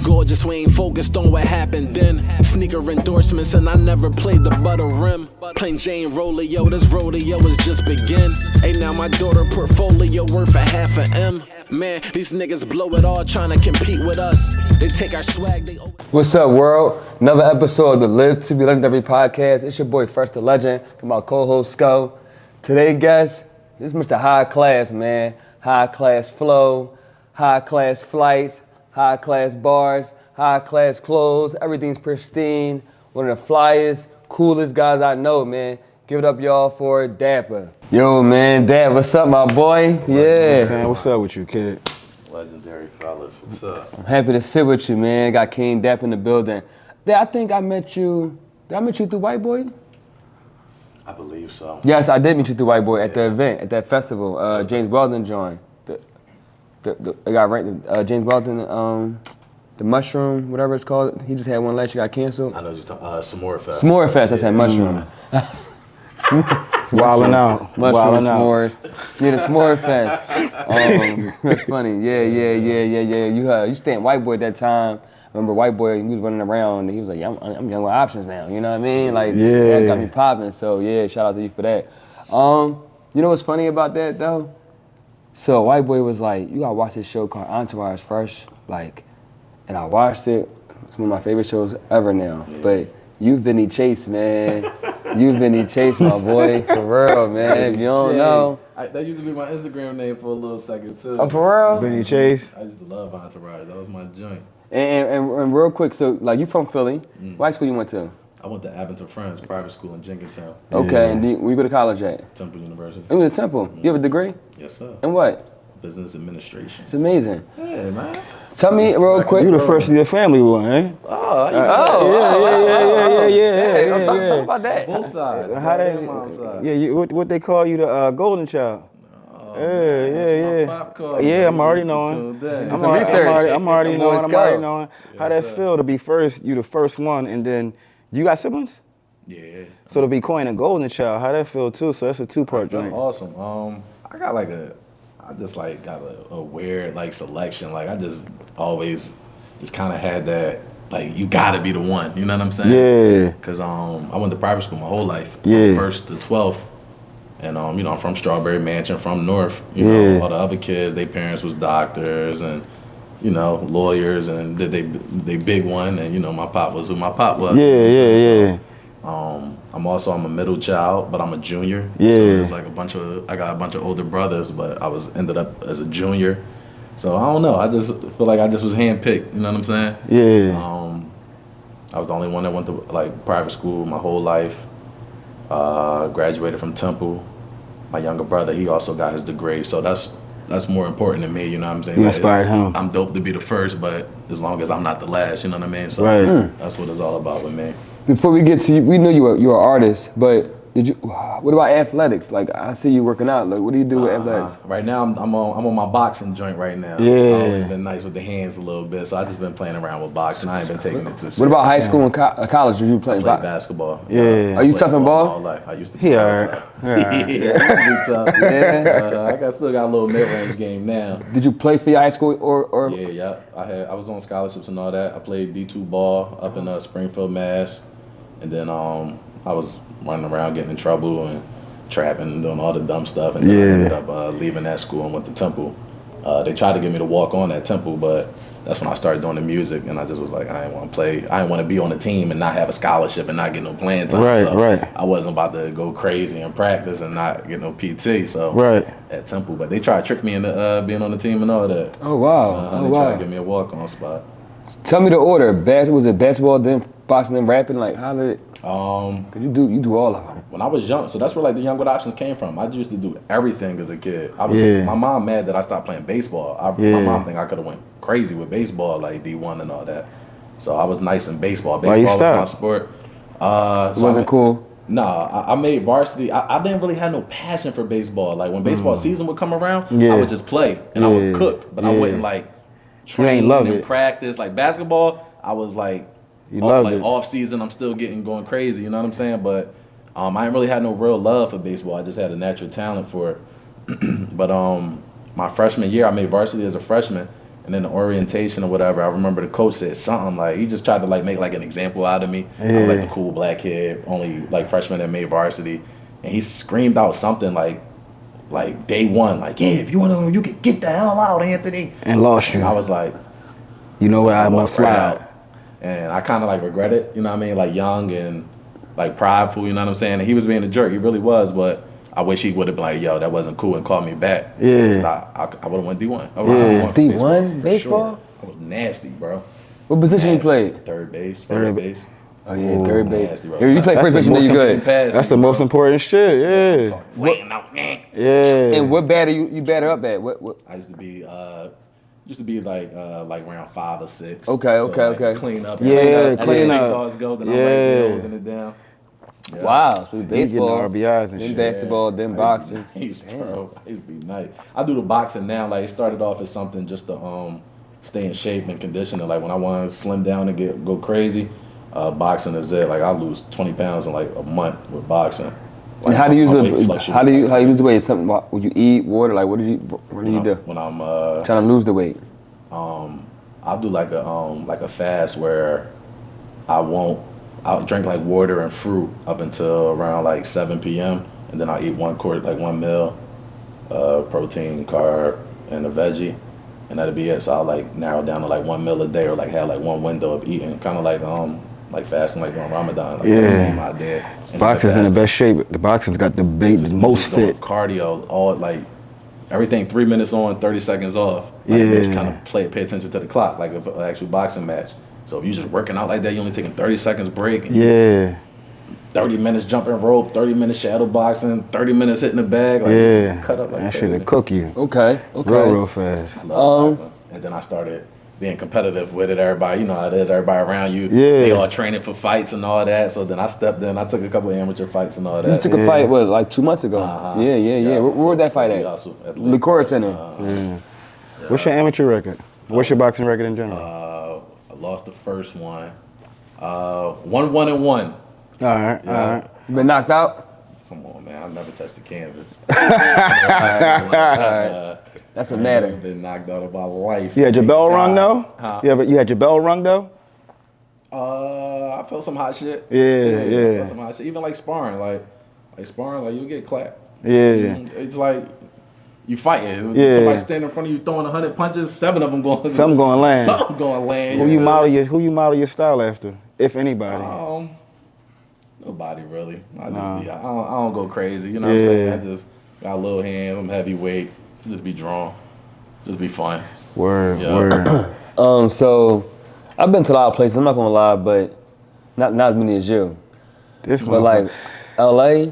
gorgeous, we ain't focused on what happened then. Sneaker endorsements and I never played the butter rim. Plain Jane Roleo, this rodeo is just begin. Hey, now my daughter portfolio worth a $500,000. Man, these niggas blow it all trying to compete with us. They take our swag, they... What's up, world? Another episode of the Live to Be Legendary podcast. It's your boy, First the Legend, and my co-host, Sko. Today's guest, this is Mr. High Class, man. High class flow, high class flights, high class bars, high class clothes. Everything's pristine. One of the flyest, coolest guys I know, man. Give it up, y'all, for Dappa. Yo, man, Dap, what's up, my boy? Yeah. What's up with you, kid? Legendary fellas, what's up? I'm happy to sit with you, man. Got King Dap in the building. Dad, I think I met you. Did I meet you through White Boy? I believe so. Yes, I did meet you through White Boy at the event, at that festival. James Weldon joined. I got ranked. James Weldon, the Mushroom, whatever it's called. He just had one last year, got canceled. I know you're talking S'more Fest. S'more Fest, that's that Mushroom. Wildin' out. Mushroom s'mores. Yeah, the S'more Fest. That's funny. Yeah. You stayed in White Boy at that time. I remember White Boy, he was running around and he was like, yeah, I'm young with options now. You know what I mean? Like, yeah. That got me popping. So yeah, shout out to you for that. You know what's funny about that though? So White Boy was like, you gotta watch this show called Entourage first. Like, and I watched it. It's one of my favorite shows ever now. Yeah. But you Vinny Chase, man. You Vinny Chase, my boy. For real, man. If you don't know. That used to be my Instagram name for a little second too. Oh, for real? Vinny Chase. I used to love Entourage. That was my joint. And real quick, so like you from Philly. What high school you went to? I went to Abington Friends private school in Jenkintown. Okay, Yeah. And where you go to college at? Temple University. You went to Temple. You have a degree? Yes, sir. In what? Business administration. It's amazing. Yeah, man. Tell me real quick. You the first of your family one, eh? Yeah. Talk about that. Both sides. How they? Mom's side. Yeah, what they call you, the golden child? Yeah. Pop card, Yeah, man. I'm already knowing. Tuned in. Some research. I'm already Them knowing. boys I'm go. already knowing. How that feel to be first? You the first one, and then you got siblings? Yeah. So to be coined a golden child, how that feel too? So that's a two-part That's joint. awesome. I got got a weird like selection. Like I just always just kind of had that like you gotta be the one. You know what I'm saying? Yeah. Cause I went to private school my whole life. Yeah. From first to 12th. And I'm from Strawberry Mansion, from North. You Yeah. know, all the other kids, their parents was doctors and lawyers, and they big one. And my pop was who my pop was. Yeah. I'm a middle child, but I'm a junior. Yeah. So there's like I got a bunch of older brothers, but I ended up as a junior. So I don't know. I just feel like I just was handpicked. You know what I'm saying? Yeah. I was the only one that went to like private school my whole life. Graduated from Temple. My younger brother, he also got his degree. So that's more important to me. You know what I'm saying? You inspired him. I'm dope to be the first, but as long as I'm not the last, you know what I mean? So Right. That's what it's all about with me. Before we get to you, we know you're an artist, but what about athletics? Like I see you working out. Like what do you do with athletics? Right now, I'm on my boxing joint right now. Yeah. I've always been nice with the hands a little bit, so I just been playing around with boxing. I ain't been taking it too serious. What about high school and college? Did you play I played basketball? Yeah. Are you tough in ball? All life. I used to be He tough. alright. Yeah, I used to be tough. Yeah. I still got a little mid-range game now. Did you play for your high school or? Yeah. I was on scholarships and all that. I played D2 ball up in Springfield, Mass. And then I was running around getting in trouble and trapping and doing all the dumb stuff. And then I ended up leaving that school and went to Temple. They tried to get me to walk on at Temple, but that's when I started doing the music. And I just was like, I didn't want to play. I didn't want to be on a team and not have a scholarship and not get no playing time. Right. I wasn't about to go crazy and practice and not get no PT. So at Temple, but they tried to trick me into being on the team and all that. Oh wow! They tried to give me a walk-on spot. Tell me the order. Was it basketball, then boxing, then rapping? Like how did? Cause you do all of them. When I was young, so that's where like the Young with Options came from. I used to do everything as a kid. My mom mad that I stopped playing baseball. My mom think I could have went crazy with baseball, like D1 and all that. So I was nice in baseball. Baseball was my sport. It wasn't cool. Nah, I made varsity. I didn't really have no passion for baseball. Like when baseball season would come around, I would just play and I would cook, but I wouldn't like train and practice. Like basketball, I was like, off season, I'm still going crazy. You know what I'm saying? But I didn't really have no real love for baseball. I just had a natural talent for it. But my freshman year, I made varsity as a freshman, And then the orientation or whatever, I remember the coach said something like, he just tried to like make like an example out of me. I was like the cool black kid, only like freshman that made varsity. And he screamed out something like day one, like, yeah, if you want to, you can get the hell out, Anthony. And lost you. And I was like, you know what, I'm gonna fly out. And I kind of like regret it, you know what I mean? Like young and like prideful, you know what I'm saying? And he was being a jerk, he really was, but I wish he would have been like, yo, that wasn't cool and called me back. Yeah. I would have went D1. D1 baseball? Sure. I was nasty, bro. What position you played? Third base, first base. Oh yeah, third base. Nasty, If you play first base, then you good. That's the most important shit, yeah. Yeah. And what batter you batter up at? What? I used to be like around 5 or 6. Okay. Clean up. Yeah, clean up. up. Dogs go, then I'm right there holding it down. Yeah. Wow, so baseball, getting the RBIs and then shit. basketball, then boxing. I used to be nice. I do the boxing now. Like it started off as something just to stay in shape and conditioning. Like when I want to slim down and go crazy, boxing is it. Like I lose 20 pounds in like a month with boxing. Like, And how do you lose the weight? Something when you eat, water, like what do you do? When I'm trying to lose the weight. I'll do like a fast where I'll drink like water and fruit up until around like 7 p.m. and then I'll eat one meal, protein, carb, and a veggie, and that'll be it. So I'll like narrow down to like 1 meal a day or like have like one window of eating, kind of like fasting like during Ramadan. Like same idea. Boxing's in the best shape. The boxing's got the most fit. Cardio, all like everything 3 minutes on, 30 seconds off. Like, you kind of pay attention to the clock, like an actual boxing match. So if you're just working out like that, you're only taking 30 seconds break. And 30 minutes jumping rope, 30 minutes shadow boxing, 30 minutes hitting the bag. Like, cut up like that shit'll cook you. Okay. Real fast. And then I started being competitive with it. Everybody, you know how it is. Everybody around you, they all training for fights and all that. So then I stepped in. I took a couple of amateur fights and all that. You took a fight, like 2 months ago? Yeah. Where was that fight at? Licora Center. What's your amateur record? What's your boxing record in general? I lost the first one. 1-1-1. All right. You been knocked out? Come on, man. I've never touched the canvas. All right. That's a matter. I've been knocked out of my life. You had your bell rung though? Huh? You had your bell rung though? I felt some hot shit. Yeah. I felt some hot shit. Even like sparring, like you'll get clapped. Yeah. It's like you fighting. Somebody standing in front of you throwing 100 punches, 7 of them going. Something going to land. Something going to land. Who you model your style after, if anybody? Nobody really. I don't go crazy. You know what I'm saying? I just got little hands. I'm heavyweight. Just be drawn. Just be fun. Word. So I've been to a lot of places. I'm not gonna lie, but not as many as you. But like LA,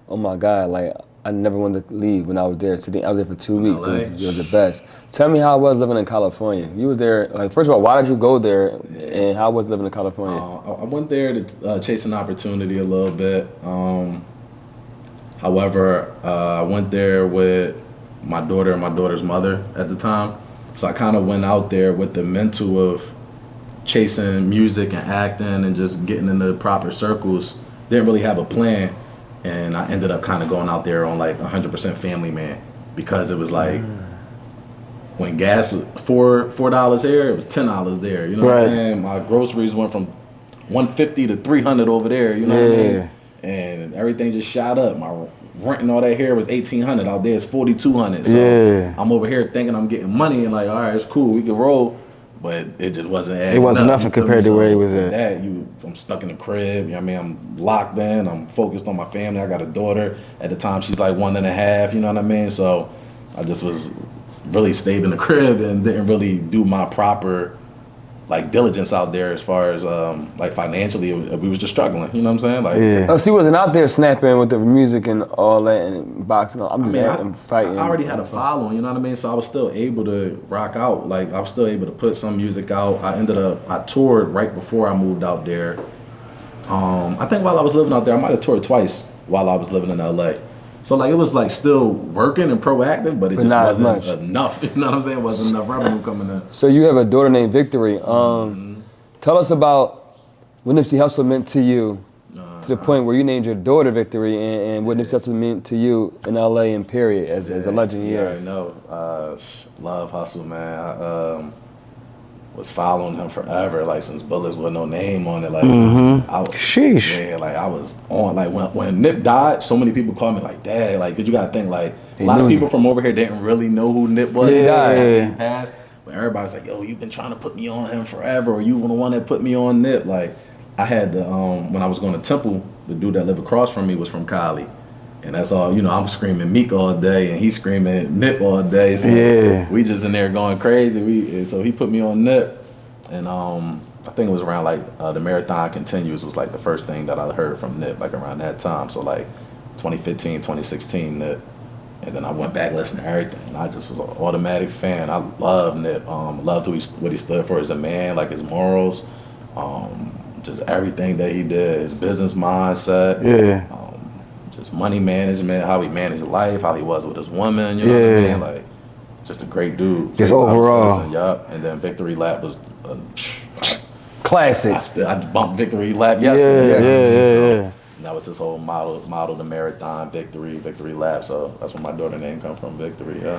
oh my God, like I never wanted to leave when I was there. I was there for 2 weeks. It was the best. Tell me how it was living in California. You were there, like, first of all, why did you go there, and how was living in California? I went there to chase an opportunity a little bit. However, I went there with my daughter and my daughter's mother at the time. So I kind of went out there with the mental of chasing music and acting and just getting in the proper circles. Didn't really have a plan. And I ended up kind of going out there on like 100% family man, because it was like when gas was $4 here, it was $10 there. You know what I'm saying? My groceries went from $150 to $300 over there. You know what I mean? And everything just shot up. My rent and all that here was $1,800. Out there it's $4,200. So I'm over here thinking I'm getting money and like, all right, it's cool, we can roll. But it just wasn't adding. It wasn't nothing compared to where he was at. I'm stuck in the crib. You know what I mean? I'm locked in. I'm focused on my family. I got a daughter. At the time, she's like 1.5. You know what I mean? So I just was really stayed in the crib and didn't really do my proper like diligence out there as far as like financially. We was just struggling. You know what I'm saying? Like, Oh, so you wasn't out there snapping with the music and all that and boxing. I'm just fighting. I already had a following. You know what I mean? So I was still able to rock out. Like I was still able to put some music out. I toured right before I moved out there. I think while I was living out there, I might have toured twice while I was living in LA. So like it was like still working and proactive, but it just wasn't enough. You know what I'm saying? It wasn't enough revenue coming in. So you have a daughter named Victory. Tell us about what Nipsey Hussle meant to you to the point where you named your daughter Victory, and what Nipsey Hussle meant to you in LA and period as a legend he is. I know. Love Hustle, man. I was following him forever, like since Bullets with no name on it. Like, Sheesh. Yeah, like I was on. Like when Nip died, so many people called me like, Dad, like, 'cause you gotta think like a lot of people from over here didn't really know who Nip was. He died. He passed. But everybody's like, yo, you've been trying to put me on him forever, or you were the one that put me on Nip. Like, I had the when I was going to Temple, the dude that lived across from me was from Cali. And that's all, you know, I'm screaming Meek all day and he's screaming Nip all day. So we just in there going crazy. So he put me on Nip. And I think it was around like the Marathon Continues was like the first thing that I heard from Nip, like around that time. So like 2015, 2016 Nip. And then I went back listening to everything. And I just was an automatic fan. I love Nip. Loved what he stood for as a man, like his morals, just everything that he did, his business mindset. Just money management, how he managed life, how he was with his woman, you know what I mean? Like, just a great dude. Just overall. Yup. And then Victory Lap was classic. I bumped Victory Lap yesterday. Yeah. And that was his whole model, the marathon, Victory Lap. So that's where my daughter's name come from, Victory, yeah.